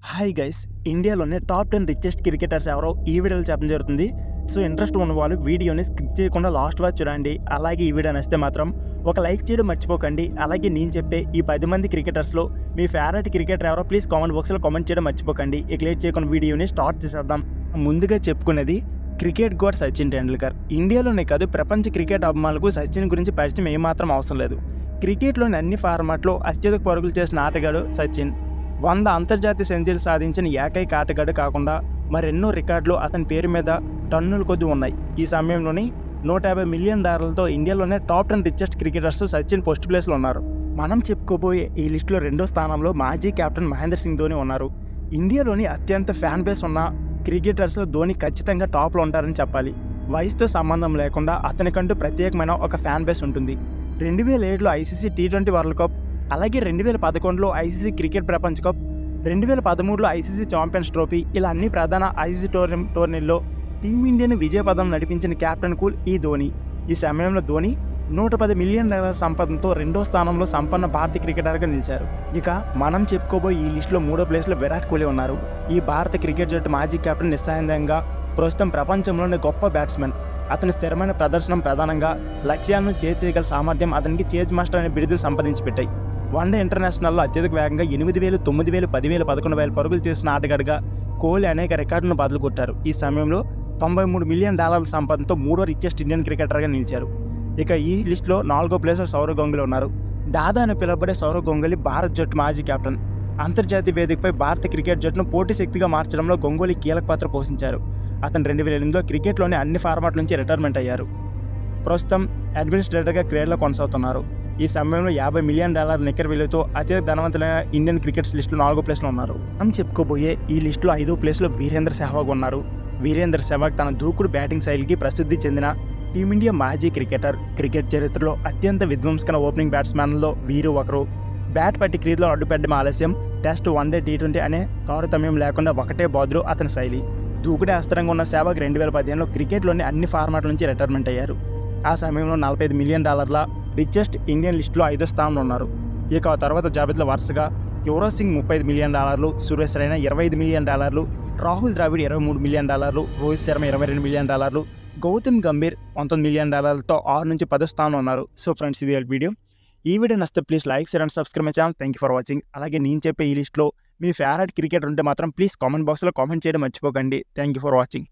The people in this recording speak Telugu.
హాయ్ గైస్, ఇండియాలోనే టాప్ 10 రిచెస్ట్ క్రికెటర్స్ ఎవరో ఈ వీడియోలో చెప్పడం జరుగుతుంది. సో ఇంట్రెస్ట్ ఉన్న వాళ్ళు వీడియోని స్కిప్ చేయకుండా లాస్ట్ వరకు చూడండి. అలాగే ఈ వీడియో నచ్చితే మాత్రం ఒక లైక్ చేయడం మర్చిపోకండి. అలాగే నేను చెప్పే ఈ 10 మంది క్రికెటర్స్లో మీ ఫేవరెట్ క్రికెటర్ ఎవరో ప్లీజ్ కామెంట్ బాక్స్లో కామెంట్ చేయడం మర్చిపోకండి. ఇక లేట్ చేయకుండా వీడియోని స్టార్ట్ చేసేద్దాం. ముందుగా చెప్పుకునేది క్రికెట్ గోడ్ సచిన్ టెండూల్కర్. ఇండియాలోనే కాదు, ప్రపంచ క్రికెట్ అభిమానులకు సచిన్ గురించి పరిచయం ఏమాత్రం అవసరం లేదు. క్రికెట్లోని అన్ని ఫార్మాట్లో అత్యధిక పరుగులు చేసిన ఆటగాడు సచిన్. 100 అంతర్జాతీయ సెంచరీలు సాధించిన ఏకైక ఆటగాడు కాకుండా మరెన్నో రికార్డులు అతని పేరు మీద టన్నుల కొద్ది ఉన్నాయి. ఈ సమయంలోని $150 మిలియన్ ఇండియాలోనే top 10 richest cricketers Sachin first ప్లేస్లో ఉన్నారు. మనం చెప్పుకోబోయే ఈ లిస్టులో రెండో స్థానంలో మాజీ కెప్టెన్ మహేంద్ర సింగ్ ధోని ఉన్నారు. ఇండియాలోని అత్యంత ఫ్యాన్ బేస్ ఉన్న క్రికెటర్స్లో ధోని ఖచ్చితంగా టాప్లో ఉంటారని చెప్పాలి. వయసుతో సంబంధం లేకుండా అతనికంటూ ప్రత్యేకమైన ఒక ఫ్యాన్ బేస్ ఉంటుంది. 2007లో ఐసీసీ T20 వరల్డ్ కప్, అలాగే 2011లో ఐసీసీ క్రికెట్ ప్రపంచ కప్, 2013లో ఐసీసీ ఛాంపియన్స్ ట్రోఫీ, ఇలా అన్ని ప్రధాన ఐసీసీ టోర్నీల్లో టీమిండియాను విజయపథం నడిపించిన కెప్టెన్ కూల్ ఈ ధోని. ఈ సమయంలో ధోని $110 మిలియన్ సంపదతో రెండో స్థానంలో సంపన్న భారతీయ క్రికెటర్గా నిలిచారు. ఇక మనం చెప్పుకోబోయే ఈ లిస్టులో మూడో ప్లేస్లో విరాట్ కోహ్లీ ఉన్నారు. ఈ భారత క్రికెట్ జట్టు మాజీ కెప్టెన్ నిస్సందేహంగా ప్రస్తుతం ప్రపంచంలోని గొప్ప బ్యాట్స్మెన్. అతని స్థిరమైన ప్రదర్శన ప్రధానంగా లక్ష్యాలను చేయగల సామర్థ్యం అతనికి చేజ్ మాస్టర్ అనే బిరుదులు సంపాదించి పెట్టాయి. వన్డే ఇంటర్నేషనల్లో అత్యధిక వేగంగా 8,000, 9,000, 10,000, 11,000 పరుగులు చేసిన ఆటగాడిగా కోహ్లీ అనేక రికార్డులను బదులు కొట్టారు. ఈ సమయంలో $93 మిలియన్ సంపాదనతో మూడో రిచెస్ట్ ఇండియన్ క్రికెటర్గా నిలిచారు. ఇక ఈ లిస్టులో 4వ ప్లేస్లో సౌరవ్ గంగూలీ ఉన్నారు. దాదా అని పిలువబడే సౌరవ్ గంగూలీ భారత జట్టు మాజీ కెప్టెన్. అంతర్జాతీయ వేదికపై భారత క్రికెట్ జట్టును పోటీ శక్తిగా మార్చడంలో గంగూలీ కీలక పాత్ర పోషించారు. అతను 2008లో క్రికెట్లోని అన్ని ఫార్మాట్ల నుంచి రిటైర్మెంట్ అయ్యారు. ప్రస్తుతం అడ్మినిస్ట్రేటర్గా క్రీడలో కొనసాగుతున్నారు. ఈ సమయంలో $50 మిలియన్ నికర విలువతో అత్యధిక ధనవంతులైన ఇండియన్ క్రికెట్స్ లిస్టులో 4వ ప్లేస్లో ఉన్నారు. మనం చెప్పుకోబోయే ఈ లిస్టులో 5వ ప్లేస్లో వీరేంద్ర సెహ్వాగ్ ఉన్నారు. వీరేంద్ర సెహ్వాగ్ తన దూకుడు బ్యాటింగ్ శైలికి ప్రసిద్ధి చెందిన టీమిండియా మాజీ క్రికెటర్. క్రికెట్ చరిత్రలో అత్యంత విధ్వంసకర ఓపెనింగ్ బ్యాట్స్మెన్లో వీరు ఒకరు. బ్యాట్ పట్టి క్రీజ్లో అడ్డుపెట్టడం ఆలస్యం, టెస్ట్, వన్డే, T20 అనే తారతమ్యం లేకుండా ఒకటే బాదులు అతని శైలి. దూకుడే అస్త్రంగా ఉన్న సెహ్వాగ్ 2015లో క్రికెట్లోని అన్ని ఫార్మాట్ల నుంచి రిటైర్మెంట్ అయ్యారు. ఆ సమయంలో $45 మిలియన్ రిచెస్ట్ ఇండియన్ లిస్టులో 5వ స్థానంలో ఉన్నారు. ఇక ఆ తర్వాత జాబితాలో వరుసగా Yuvraj Singh $35 million, Suresh Raina $25 million, Rahul Dravid $23 million, Rohit Sharma $22 million, Gautam Gambhir $19 million 6 నుంచి 10వ స్థానంలో ఉన్నారు. సో ఫ్రెండ్స్, ఇది వీడియో. ఈ వీడియో నచ్చితే please like, share and subscribe my channel. Thank you for watching. అలాగే నేను చెప్పే ఈ లిస్టులో మీ ఫేవరెట్ క్రికెటర్ ఉంటే మాత్రం ప్లీజ్ కామెంట్ బాక్స్లో కామెంట్ చేయడం మర్చిపోకండి. Thank you for watching.